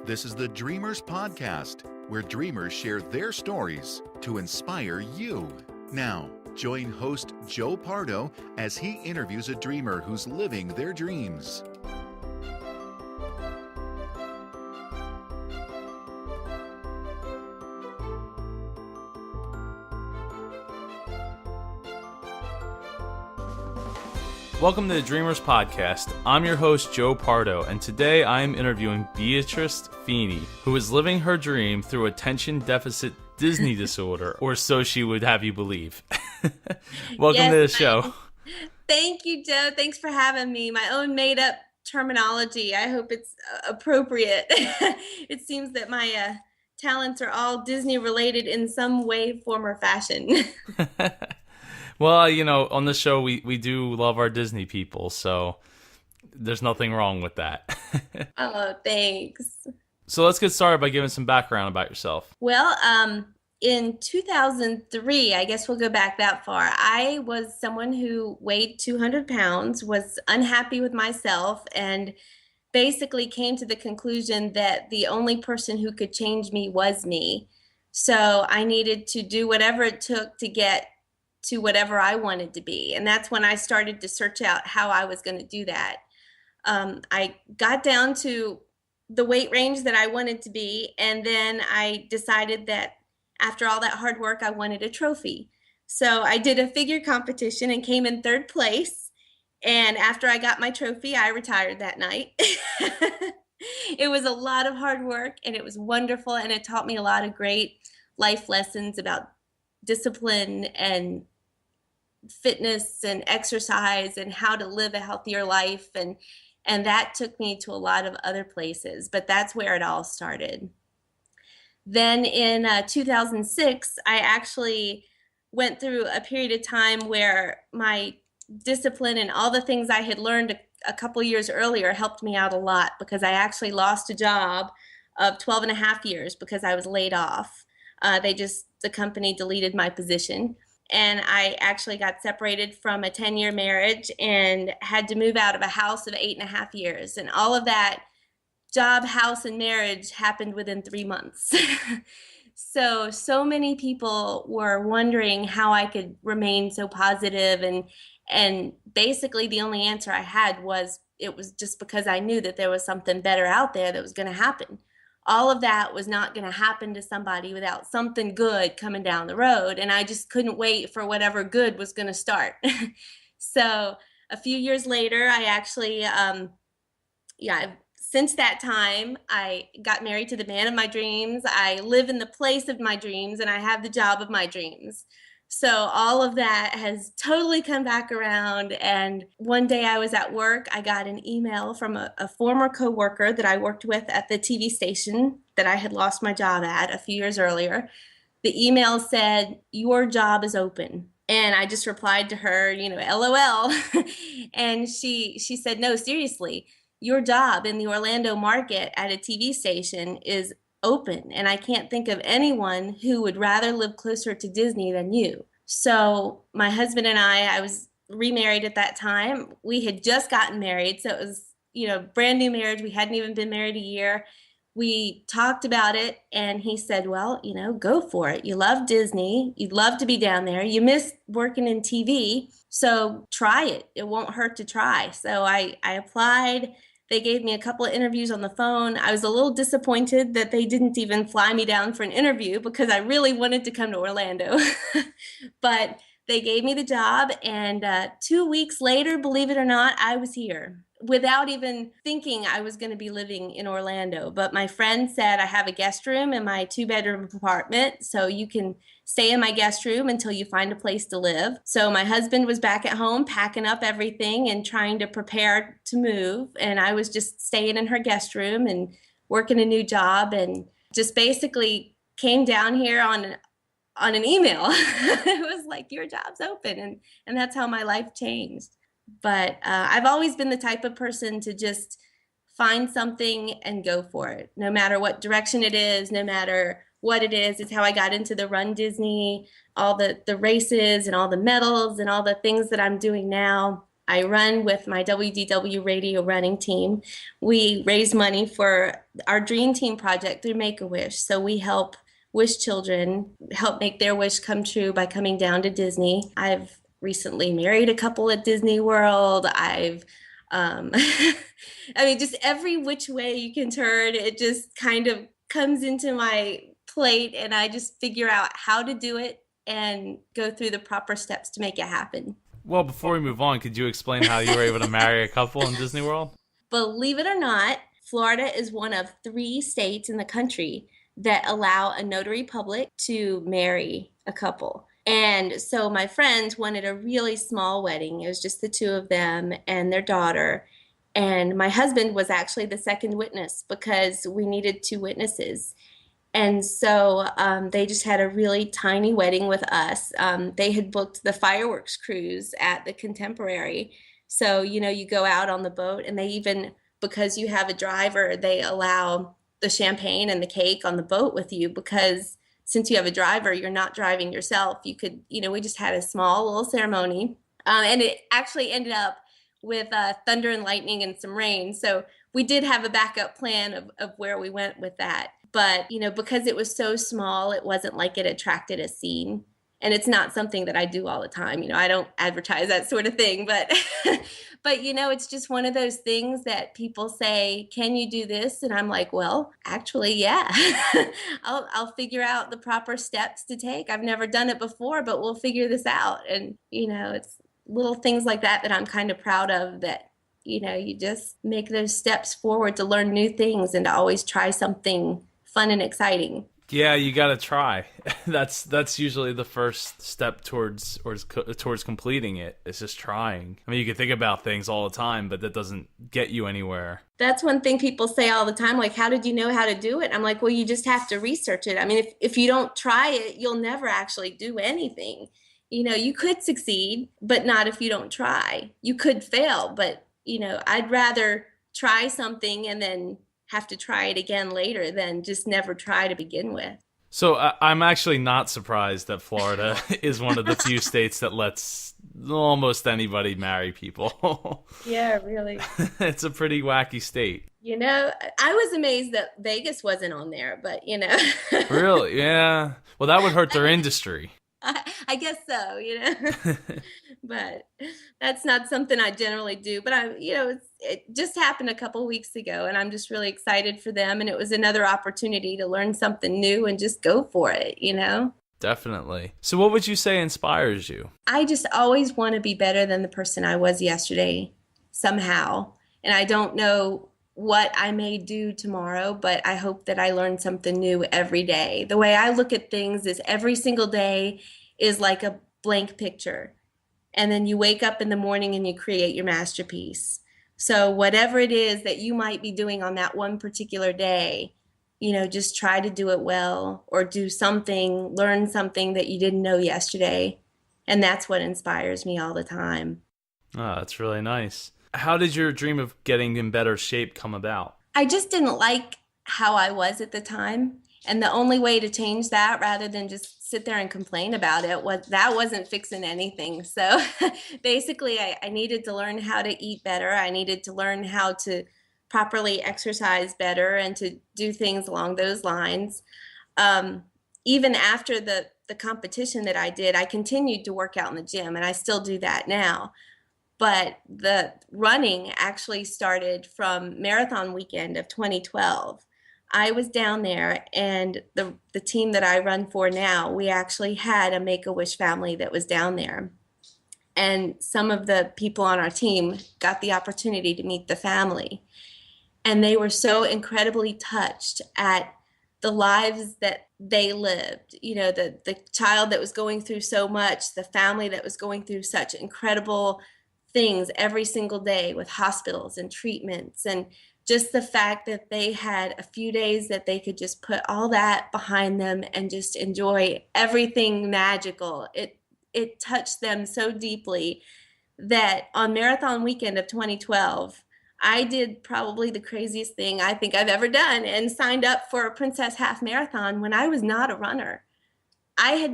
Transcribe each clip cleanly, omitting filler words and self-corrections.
This is the Dreamers Podcast, where dreamers share their stories to inspire you. Now, join host Joe Pardo as he interviews a dreamer who's living their dreams. Welcome to the Dreamers Podcast. I'm your host, Joe Pardo, and today I am interviewing Beatrice Feeney, who is living her dream through attention deficit Disney disorder, or so she would have you believe. Welcome to the show. Thank you, Joe. Thanks for having me. My own made-up terminology. I hope it's appropriate. It seems that my talents are all Disney-related in some way, form, or fashion. Well, you know, on the show, we do love our Disney people, so there's nothing wrong with that. Oh, thanks. So let's get started by giving some background about yourself. Well, in 2003, I guess we'll go back that far, I was someone who weighed 200 pounds, was unhappy with myself, and basically came to the conclusion that the only person who could change me was me. So I needed to do whatever it took to get to whatever I wanted to be. And that's when I started to search out how I was going to do that. I got down to the weight range that I wanted to be. And then I decided that after all that hard work, I wanted a trophy. So I did a figure competition and came in third place. And after I got my trophy, I retired that night. It was a lot of hard work and it was wonderful. And it taught me a lot of great life lessons about discipline and fitness and exercise and how to live a healthier life. And that took me to a lot of other places, but that's where it all started. Then in 2006, I actually went through a period of time where my discipline and all the things I had learned a couple years earlier helped me out a lot, because I actually lost a job of 12 and a half years because I was laid off. The company deleted my position, and I actually got separated from a 10-year marriage and had to move out of a house of 8.5 years. And all of that job, house, and marriage happened within 3 months. So many people were wondering how I could remain so positive, and basically the only answer I had was it was just because I knew that there was something better out there that was going to happen. All of that was not going to happen to somebody without something good coming down the road. And I just couldn't wait for whatever good was going to start. So a few years later, I actually, since that time, I got married to the man of my dreams. I live in the place of my dreams, and I have the job of my dreams. So all of that has totally come back around. And one day I was at work, I got an email from a former coworker that I worked with at the TV station that I had lost my job at a few years earlier. The email said, "Your job is open." And I just replied to her, LOL. And she said, "No, seriously, your job in the Orlando market at a TV station is open, and I can't think of anyone who would rather live closer to Disney than you." So my husband and I was remarried at that time. We had just gotten married, so it was, brand new marriage. We hadn't even been married a year. We talked about it, and he said, "Well, go for it. You love Disney. You'd love to be down there. You miss working in TV, so try it. It won't hurt to try." So I applied. They gave me a couple of interviews on the phone. I was a little disappointed that they didn't even fly me down for an interview, because I really wanted to come to Orlando. But they gave me the job, and 2 weeks later, believe it or not, I was here without even thinking I was going to be living in Orlando. But my friend said, "I have a guest room in my 2-bedroom apartment, so you can stay in my guest room until you find a place to live." So my husband was back at home packing up everything and trying to prepare to move. And I was just staying in her guest room and working a new job, and just basically came down here on an email. It was like, "Your job's open." And that's how my life changed. But I've always been the type of person to just find something and go for it, no matter what direction it is, no matter what it is. It's how I got into the Run Disney, all the races and all the medals and all the things that I'm doing now. I run with my WDW radio running team. We raise money for our Dream Team project through Make-A-Wish. So we help wish children help make their wish come true by coming down to Disney. I've recently married a couple at Disney World. I mean, just every which way you can turn, it just kind of comes into my plate, and I just figure out how to do it and go through the proper steps to make it happen. Well, before we move on, could you explain how you were able to marry a couple in Disney World? Believe it or not, Florida is one of 3 states in the country that allow a notary public to marry a couple. And so my friends wanted a really small wedding. It was just the 2 of them and their daughter. And my husband was actually the second witness because we needed 2 witnesses. And so they just had a really tiny wedding with us. They had booked the fireworks cruise at the Contemporary. So, you go out on the boat, and they even, because you have a driver, they allow the champagne and the cake on the boat with you, because since you have a driver, you're not driving yourself. You could, we just had a small little ceremony. And it actually ended up with thunder and lightning and some rain. So we did have a backup plan of where we went with that. But, because it was so small, it wasn't like it attracted a scene. And it's not something that I do all the time. I don't advertise that sort of thing. But, but it's just one of those things that people say, can you do this? And I'm like, well, actually, yeah. I'll figure out the proper steps to take. I've never done it before, but we'll figure this out. And, it's little things like that I'm kind of proud of, that, you just make those steps forward to learn new things and to always try something fun and exciting. Yeah, you got to try. That's usually the first step towards completing it. It's just trying. I mean, you can think about things all the time, but that doesn't get you anywhere. That's one thing people say all the time, like, how did you know how to do it? I'm like, well, you just have to research it. I mean, if you don't try it, you'll never actually do anything. You could succeed, but not if you don't try. You could fail, but, I'd rather try something and then have to try it again later than just never try to begin with. So I'm actually not surprised that Florida is one of the few states that lets almost anybody marry people. Yeah, really. It's a pretty wacky state. I was amazed that Vegas wasn't on there, but Really? Yeah. Well, that would hurt their industry. I guess so, but that's not something I generally do. But it just happened a couple weeks ago, and I'm just really excited for them. And it was another opportunity to learn something new and just go for it, Definitely. So what would you say inspires you? I just always want to be better than the person I was yesterday somehow. And I don't know what I may do tomorrow, but I hope that I learn something new every day. The way I look at things is every single day is like a blank picture. And then you wake up in the morning and you create your masterpiece. So whatever it is that you might be doing on that one particular day, just try to do it well, or do something, learn something that you didn't know yesterday. And that's what inspires me all the time. Oh, that's really nice. How did your dream of getting in better shape come about? I just didn't like how I was at the time. And the only way to change that, rather than just sit there and complain about it, wasn't fixing anything. So basically, I needed to learn how to eat better. I needed to learn how to properly exercise better and to do things along those lines. Even after the competition that I did, I continued to work out in the gym, and I still do that now. But the running actually started from marathon weekend of 2012. I was down there, and the team that I run for now, we actually had a Make-A-Wish family that was down there. And some of the people on our team got the opportunity to meet the family. And they were so incredibly touched at the lives that they lived. The child that was going through so much, the family that was going through such incredible things every single day with hospitals and treatments, and just the fact that they had a few days that they could just put all that behind them and just enjoy everything magical. It touched them so deeply that on marathon weekend of 2012, I did probably the craziest thing I think I've ever done, and signed up for a Princess Half Marathon when I was not a runner. I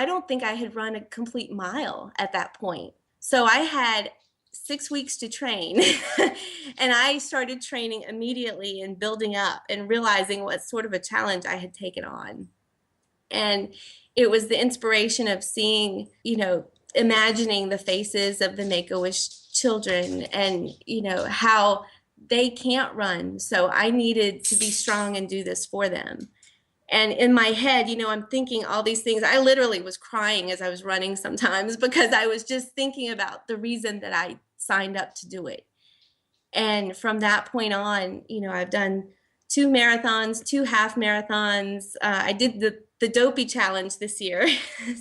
don't think I had run a complete mile at that point. So I had 6 weeks to train. And I started training immediately and building up and realizing what sort of a challenge I had taken on. And it was the inspiration of seeing, imagining the faces of the Make-A-Wish children and, how they can't run. So I needed to be strong and do this for them. And in my head, I'm thinking all these things. I literally was crying as I was running sometimes because I was just thinking about the reason that I signed up to do it. And from that point on, I've done 2 marathons, 2 half marathons. I did the Dopey Challenge this year.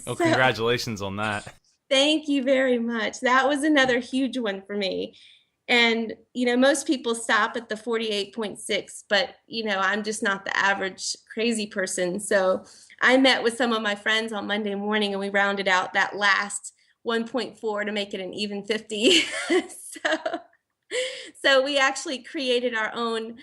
Oh, congratulations on that. Thank you very much. That was another huge one for me. And, most people stop at the 48.6, but, I'm just not the average crazy person. So I met with some of my friends on Monday morning and we rounded out that last 1.4 to make it an even 50. So we actually created our own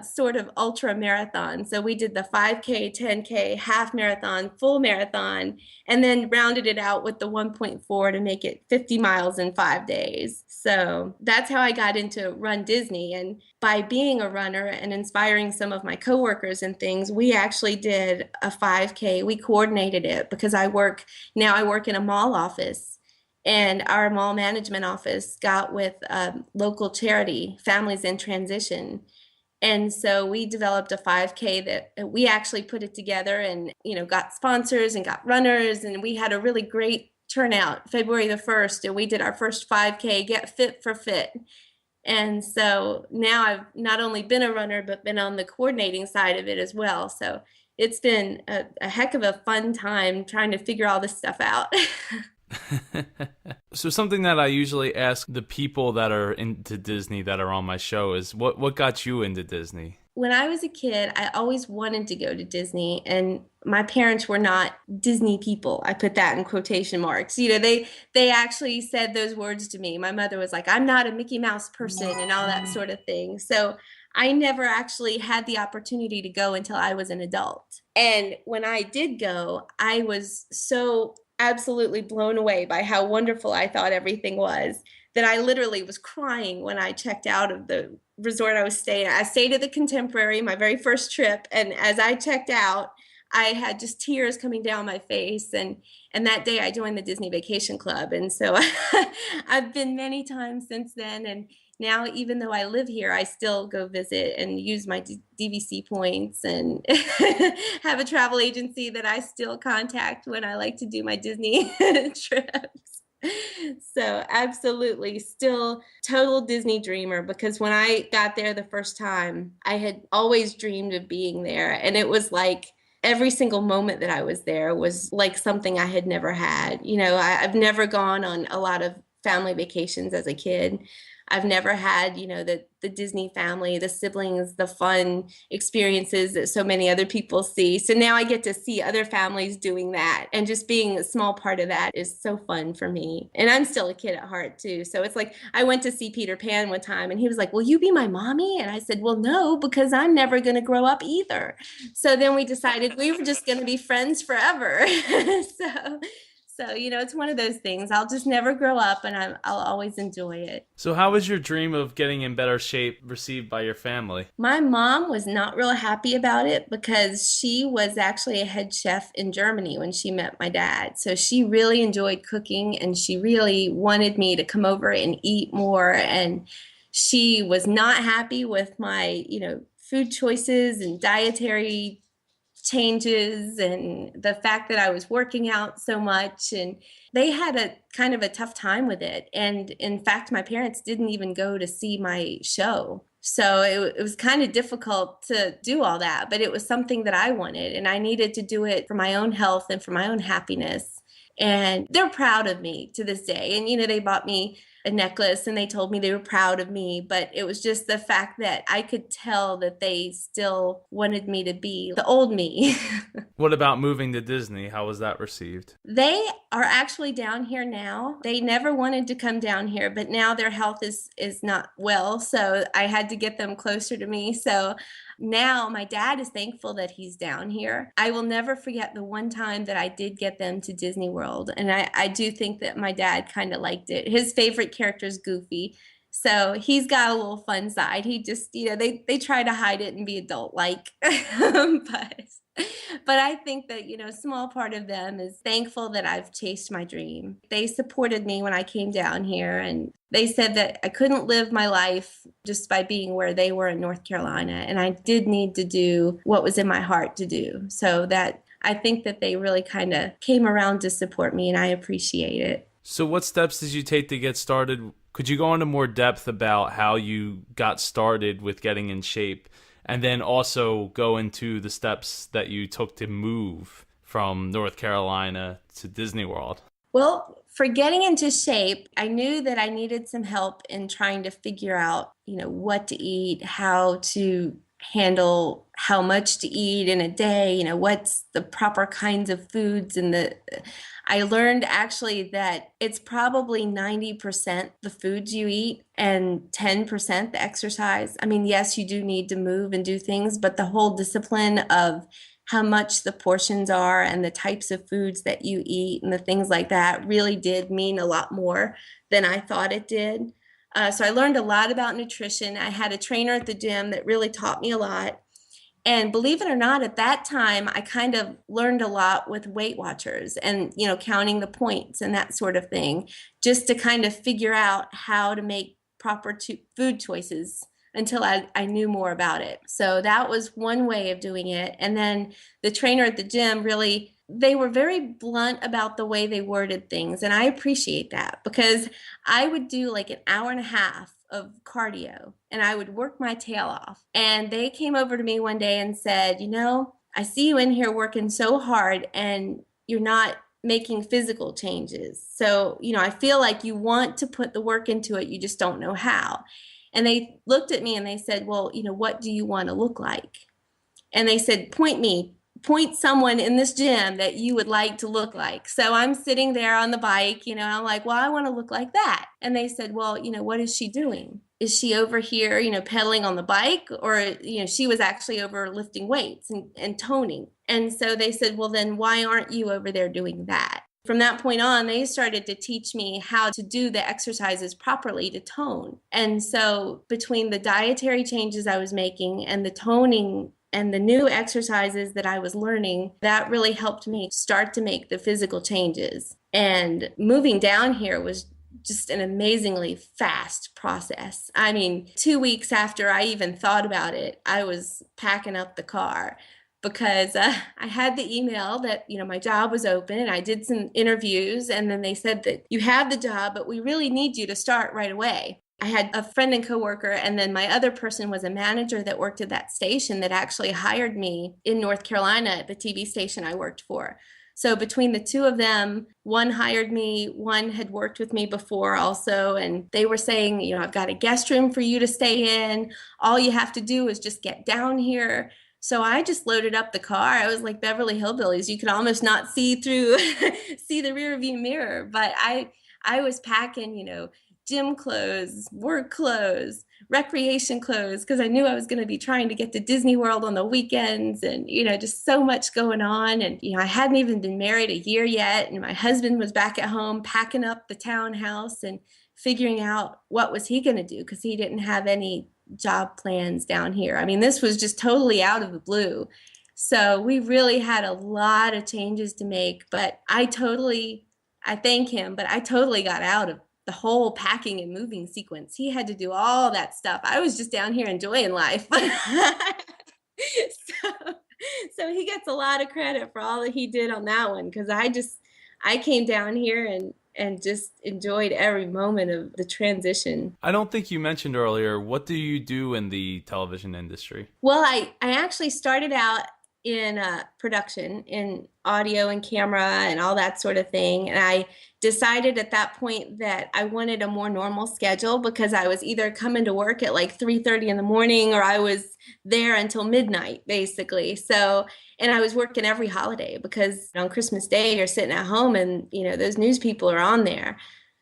sort of ultra marathon. So we did the 5K, 10K, half marathon, full marathon, and then rounded it out with the 1.4 to make it 50 miles in 5 days. So that's how I got into Run Disney. And by being a runner and inspiring some of my coworkers and things, we actually did a 5K. We coordinated it because I work in a mall office. And our mall management office got with a local charity, Families in Transition. And so we developed a 5K that we actually put it together and, got sponsors and got runners. And we had a really great turnout February the 1st. And we did our first 5K, Get Fit for Fit. And so now I've not only been a runner, but been on the coordinating side of it as well. So it's been a heck of a fun time trying to figure all this stuff out. So something that I usually ask the people that are into Disney that are on my show is what got you into Disney? When I was a kid, I always wanted to go to Disney, and my parents were not Disney people. I put that in quotation marks. They actually said those words to me. My mother was like, "I'm not a Mickey Mouse person," and all that sort of thing. So I never actually had the opportunity to go until I was an adult. And when I did go, I was so absolutely blown away by how wonderful I thought everything was that I literally was crying when I checked out of the resort I was staying at. I stayed at the Contemporary, my very first trip, and as I checked out, I had just tears coming down my face. And that day I joined the Disney Vacation Club. And so I've been many times since then. And now, even though I live here, I still go visit and use my DVC points and have a travel agency that I still contact when I like to do my Disney trips. So absolutely still total Disney dreamer, because when I got there the first time, I had always dreamed of being there. And it was like every single moment that I was there was like something I had never had. I've never gone on a lot of family vacations as a kid. I've never had, the Disney family, the siblings, the fun experiences that so many other people see. So now I get to see other families doing that. And just being a small part of that is so fun for me. And I'm still a kid at heart, too. So it's like I went to see Peter Pan one time and he was like, "Will you be my mommy?" And I said, "Well, no, because I'm never going to grow up either." So then we decided we were just going to be friends forever. So, it's one of those things. I'll just never grow up, and I'll always enjoy it. So how was your dream of getting in better shape received by your family? My mom was not real happy about it because she was actually a head chef in Germany when she met my dad. So she really enjoyed cooking, and she really wanted me to come over and eat more. And she was not happy with my, food choices and dietary changes and the fact that I was working out so much, and they had a kind of a tough time with it. And in fact, my parents didn't even go to see my show. So it was kind of difficult to do all that, but it was something that I wanted, and I needed to do it for my own health and for my own happiness. And they're proud of me to this day. And, they bought me a necklace and they told me they were proud of me. But it was just the fact that I could tell that they still wanted me to be the old me. What about moving to Disney? How was that received? They are actually down here now. They never wanted to come down here, but now their health is not well, so I had to get them closer to me. So now my dad is thankful that he's down here. I will never forget the one time that I did get them to Disney World, and I do think that my dad kind of liked it. His favorite character is Goofy. So he's got a little fun side. He just, they try to hide it and be adult-like. But I think that, a small part of them is thankful that I've chased my dream. They supported me when I came down here, and they said that I couldn't live my life just by being where they were in North Carolina. And I did need to do what was in my heart to do. So that I think that they really kind of came around to support me, and I appreciate it. So what steps did you take to get started? Could you go into more depth about how you got started with getting in shape? And then also go into the steps that you took to move from North Carolina to Disney World. Well, for getting into shape, I knew that I needed some help in trying to figure out, what to eat, how to handle how much to eat in a day, what's the proper kinds of foods. I learned actually that it's probably 90% the foods you eat and 10% the exercise. I mean, yes, you do need to move and do things, but the whole discipline of how much the portions are and the types of foods that you eat and the things like that really did mean a lot more than I thought it did. So I learned a lot about nutrition. I had a trainer at the gym that really taught me a lot. And believe it or not, at that time, I kind of learned a lot with Weight Watchers and, counting the points and that sort of thing, just to kind of figure out how to make proper food choices until I knew more about it. So that was one way of doing it. And then the trainer at the gym they were very blunt about the way they worded things. And I appreciate that because I would do like an hour and a half of cardio and I would work my tail off. And they came over to me one day and said, I see you in here working so hard and you're not making physical changes. So, I feel like you want to put the work into it. You just don't know how. And they looked at me and they said, well, what do you want to look like? And they said, point someone in this gym that you would like to look like. So I'm sitting there on the bike, I'm like, well, I want to look like that. And they said, well, what is she doing? Is she over here, pedaling on the bike? Or, she was actually over lifting weights and toning. And so they said, well, then why aren't you over there doing that? From that point on, they started to teach me how to do the exercises properly to tone. And so between the dietary changes I was making and the toning and the new exercises that I was learning, that really helped me start to make the physical changes. And moving down here was just an amazingly fast process. I mean, 2 weeks after I even thought about it, I was packing up the car because I had the email that, my job was open and I did some interviews. And then they said that you have the job, but we really need you to start right away. I had a friend and coworker, and then my other person was a manager that worked at that station that actually hired me in North Carolina at the TV station I worked for. So between the two of them, one hired me, one had worked with me before also, and they were saying, I've got a guest room for you to stay in. All you have to do is just get down here. So I just loaded up the car. I was like Beverly Hillbillies. You could almost not see through, see the rear view mirror, but I was packing, gym clothes, work clothes, recreation clothes, because I knew I was going to be trying to get to Disney World on the weekends and, just so much going on. And, I hadn't even been married a year yet. And my husband was back at home packing up the townhouse and figuring out what was he going to do because he didn't have any job plans down here. I mean, this was just totally out of the blue. So we really had a lot of changes to make, but I thank him, but I totally got out of the whole packing and moving sequence. He had to do all that stuff. I was just down here enjoying life. So he gets a lot of credit for all that he did on that one because I came down here and just enjoyed every moment of the transition. I don't think you mentioned earlier, what do you do in the television industry? Well, I actually started out in production, in audio and camera and all that sort of thing. And I decided at that point that I wanted a more normal schedule because I was either coming to work at like 3:30 in the morning or I was there until midnight, basically. So, and I was working every holiday because on Christmas Day you're sitting at home and, those news people are on there.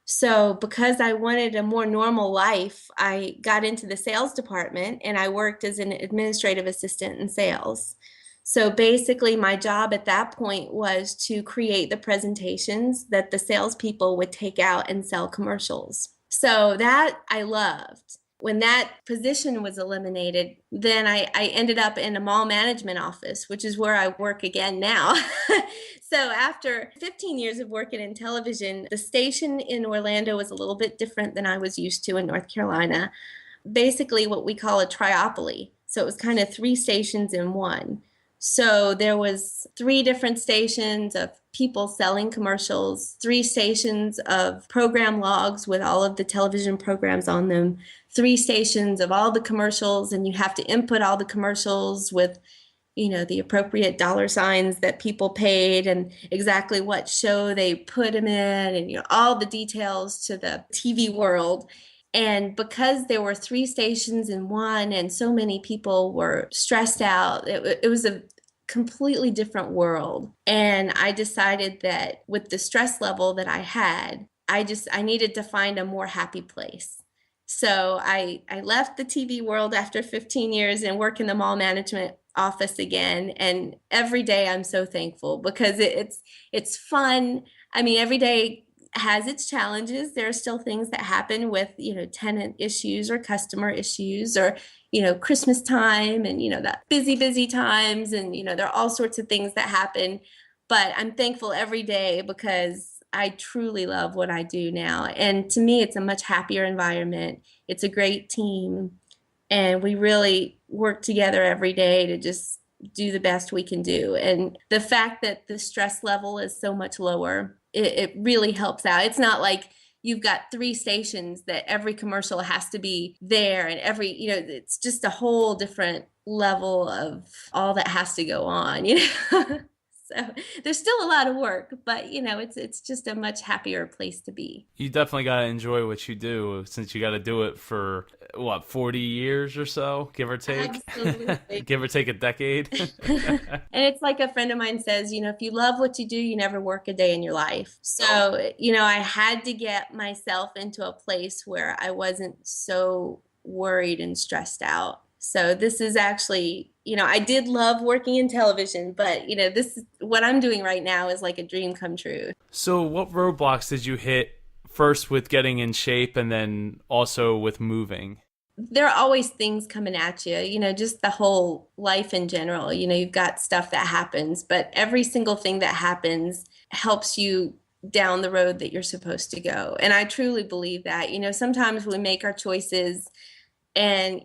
So because I wanted a more normal life, I got into the sales department and I worked as an administrative assistant in sales. So basically, my job at that point was to create the presentations that the salespeople would take out and sell commercials. So that I loved. When that position was eliminated, then I ended up in a mall management office, which is where I work again now. So after 15 years of working in television, the station in Orlando was a little bit different than I was used to in North Carolina. Basically what we call a triopoly. So it was kind of 3 stations in one. So there was 3 different stations of people selling commercials, 3 stations of program logs with all of the television programs on them, 3 stations of all the commercials, and you have to input all the commercials with, the appropriate dollar signs that people paid and exactly what show they put them in and, all the details to the TV world. And because there were 3 stations in one and so many people were stressed out, it was a completely different world. And I decided that with the stress level that I had, I needed to find a more happy place. So I left the TV world after 15 years and work in the mall management office again. And every day I'm so thankful because it's fun. I mean, every day has its challenges. There are still things that happen with, tenant issues or customer issues or, Christmas time and, the busy times. And, there are all sorts of things that happen. But I'm thankful every day because I truly love what I do now. And to me, it's a much happier environment. It's a great team. And we really work together every day to just do the best we can do. And the fact that the stress level is so much lower, it really helps out. It's not like you've got 3 stations that every commercial has to be there and it's just a whole different level of all that has to go on, So there's still a lot of work, but it's just a much happier place to be. You definitely got to enjoy what you do since you got to do it for 40 years or so, give or take. Absolutely. Give or take a decade. And it's like a friend of mine says, if you love what you do, you never work a day in your life. So, I had to get myself into a place where I wasn't so worried and stressed out. So this is actually, I did love working in television, but, this is what I'm doing right now is like a dream come true. So what roadblocks did you hit first with getting in shape and then also with moving? There are always things coming at you, just the whole life in general. You've got stuff that happens, but every single thing that happens helps you down the road that you're supposed to go. And I truly believe that, sometimes we make our choices and,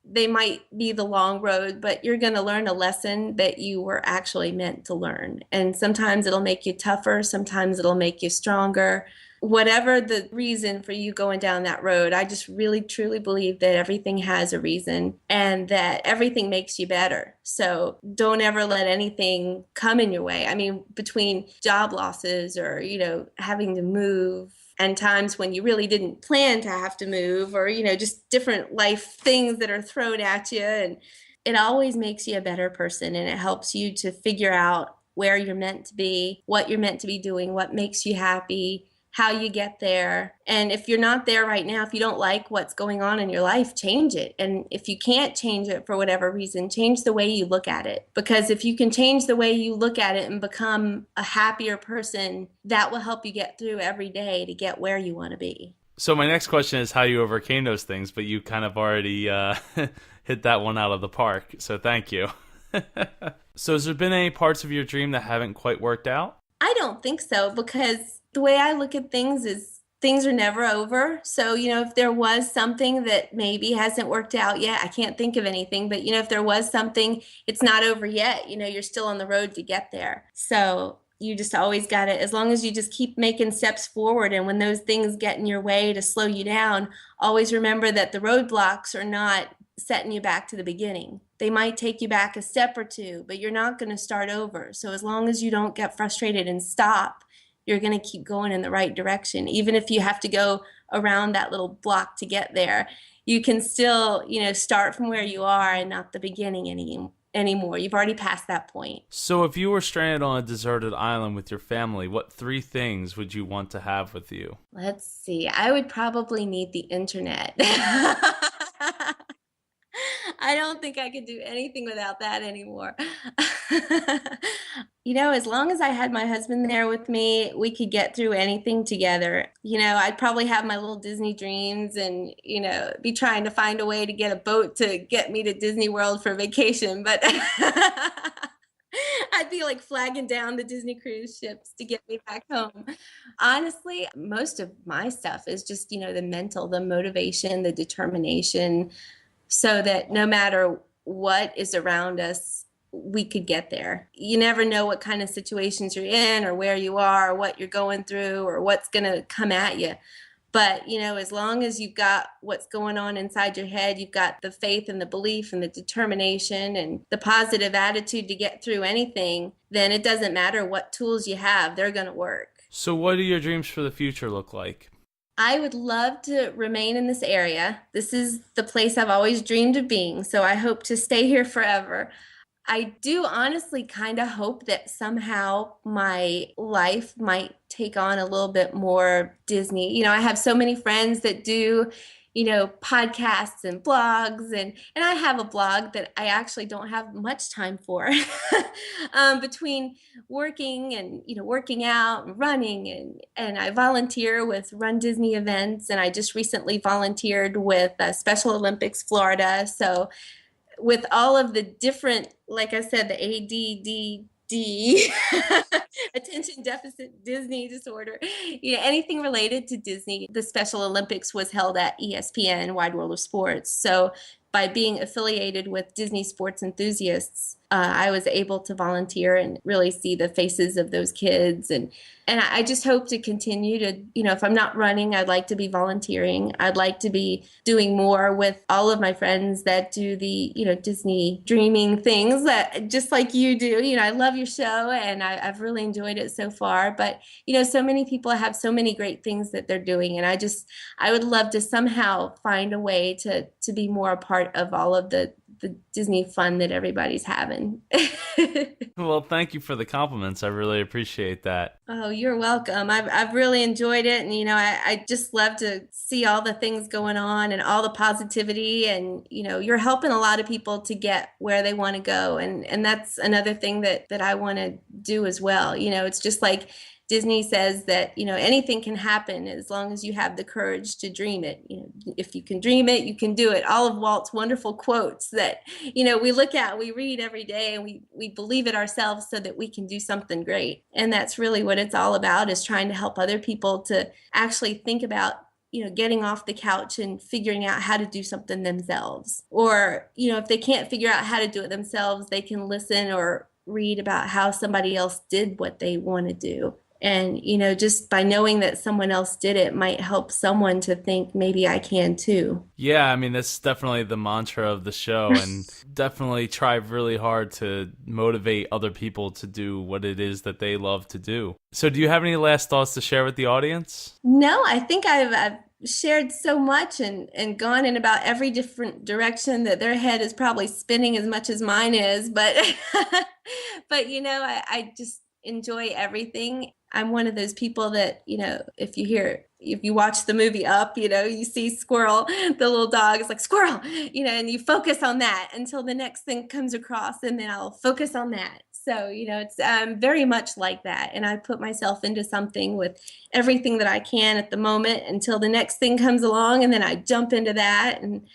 they might be the long road, but you're going to learn a lesson that you were actually meant to learn. And sometimes it'll make you tougher. Sometimes it'll make you stronger. Whatever the reason for you going down that road, I just really, truly believe that everything has a reason and that everything makes you better. So don't ever let anything come in your way. I mean, between job losses or, having to move, and times when you really didn't plan to have to move or, just different life things that are thrown at you. And it always makes you a better person and it helps you to figure out where you're meant to be, what you're meant to be doing, what makes you happy, how you get there. And if you're not there right now, if you don't like what's going on in your life, change it. And if you can't change it for whatever reason, change the way you look at it. Because if you can change the way you look at it and become a happier person, that will help you get through every day to get where you want to be. So my next question is how you overcame those things, but you kind of already hit that one out of the park. So thank you. So has there been any parts of your dream that haven't quite worked out? I don't think so, because the way I look at things is things are never over. So, if there was something that maybe hasn't worked out yet, I can't think of anything, but, if there was something, it's not over yet. You're still on the road to get there. So you just always got to, as long as you just keep making steps forward. And when those things get in your way to slow you down, always remember that the roadblocks are not setting you back to the beginning. They might take you back a step or two, but you're not going to start over. So as long as you don't get frustrated and stop, you're going to keep going in the right direction. Even if you have to go around that little block to get there, you can still, start from where you are and not the beginning anymore. You've already passed that point. So if you were stranded on a deserted island with your family, what 3 things would you want to have with you? Let's see. I would probably need the internet. I don't think I could do anything without that anymore. As long as I had my husband there with me, we could get through anything together. I'd probably have my little Disney dreams and, be trying to find a way to get a boat to get me to Disney World for vacation. But I'd be like flagging down the Disney cruise ships to get me back home. Honestly, most of my stuff is just, the motivation, the determination, so that no matter what is around us, we could get there. You never know what kind of situations you're in or where you are or what you're going through or what's going to come at you. But, as long as you've got what's going on inside your head, you've got the faith and the belief and the determination and the positive attitude to get through anything, then it doesn't matter what tools you have, they're going to work. So what do your dreams for the future look like? I would love to remain in this area. This is the place I've always dreamed of being, so I hope to stay here forever. I do honestly kind of hope that somehow my life might take on a little bit more Disney. I have so many friends that do, podcasts and blogs, and I have a blog that I actually don't have much time for between working and, working out and running, and I volunteer with Run Disney events, and I just recently volunteered with Special Olympics Florida. So with all of the different, like I said, the ADD, attention deficit Disney disorder, anything related to Disney. The Special Olympics was held at ESPN, Wide World of Sports. So by being affiliated with Disney sports enthusiasts, I was able to volunteer and really see the faces of those kids. And I just hope to continue to, if I'm not running, I'd like to be volunteering. I'd like to be doing more with all of my friends that do the, Disney dreaming things that just like you do. I love your show and I've really enjoyed it so far. But, so many people have so many great things that they're doing. And I would love to somehow find a way to be more a part of all of the Disney fun that everybody's having. Well, thank you for the compliments. I really appreciate that. Oh, you're welcome. I've really enjoyed it. And, I just love to see all the things going on and all the positivity. And, you're helping a lot of people to get where they want to go. And that's another thing that I want to do as well. It's just like Disney says that, anything can happen as long as you have the courage to dream it. If you can dream it, you can do it. All of Walt's wonderful quotes that, we look at, we read every day, and we believe it ourselves so that we can do something great. And that's really what it's all about, is trying to help other people to actually think about, getting off the couch and figuring out how to do something themselves. Or, if they can't figure out how to do it themselves, they can listen or read about how somebody else did what they want to do. And, just by knowing that someone else did it might help someone to think maybe I can too. Yeah, I mean, that's definitely the mantra of the show, and definitely try really hard to motivate other people to do what it is that they love to do. So do you have any last thoughts to share with the audience? No, I think I've shared so much and gone in about every different direction that their head is probably spinning as much as mine is. But, I just enjoy everything. I'm one of those people that, if you watch the movie Up, you see Squirrel, the little dog is like, squirrel, and you focus on that until the next thing comes across, and then I'll focus on that. So, it's very much like that. And I put myself into something with everything that I can at the moment until the next thing comes along, and then I jump into that. And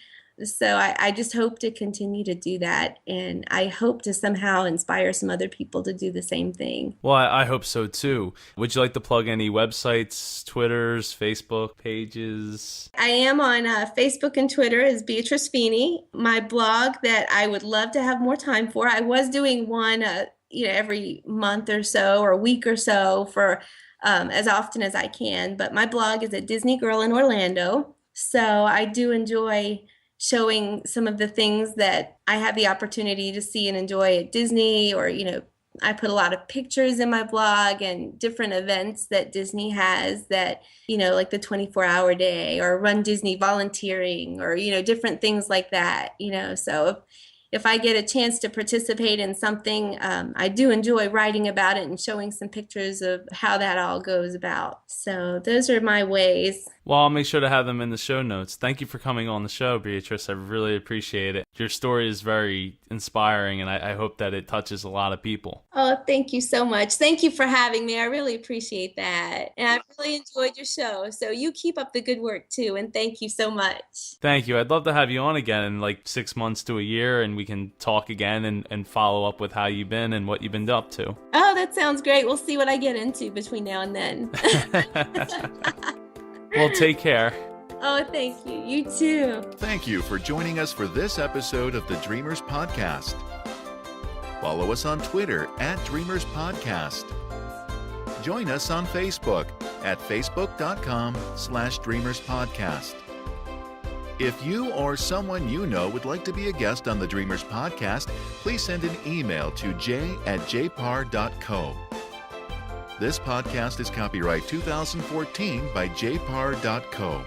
so I just hope to continue to do that, and I hope to somehow inspire some other people to do the same thing. Well, I hope so too. Would you like to plug any websites, Twitters, Facebook pages? I am on Facebook and Twitter as Beatrice Feeney. My blog that I would love to have more time for. I was doing one every month or so or a week or so for as often as I can, but my blog is at Disney Girl in Orlando. So I do enjoy showing some of the things that I have the opportunity to see and enjoy at Disney, or, I put a lot of pictures in my blog and different events that Disney has that, like the 24-hour day or Run Disney volunteering, or, different things like that, so if I get a chance to participate in something, I do enjoy writing about it and showing some pictures of how that all goes about. So those are my ways. Well, I'll make sure to have them in the show notes. Thank you for coming on the show, Beatrice. I really appreciate it. Your story is very inspiring, and I hope that it touches a lot of people. Oh, thank you so much. Thank you for having me. I really appreciate that. And I really enjoyed your show. So you keep up the good work too. And thank you so much. Thank you. I'd love to have you on again in like 6 months to a year, and we can talk again and follow up with how you've been and what you've been up to. Oh, that sounds great. We'll see what I get into between now and then. Well, take care. Oh, thank you. You too. Thank you for joining us for this episode of the Dreamers Podcast. Follow us on Twitter at Dreamers Podcast. Join us on Facebook at facebook.com/Dreamers Podcast. If you or someone you know would like to be a guest on the Dreamers Podcast, please send an email to j@jpar.co. This podcast is copyright 2014 by jpar.co.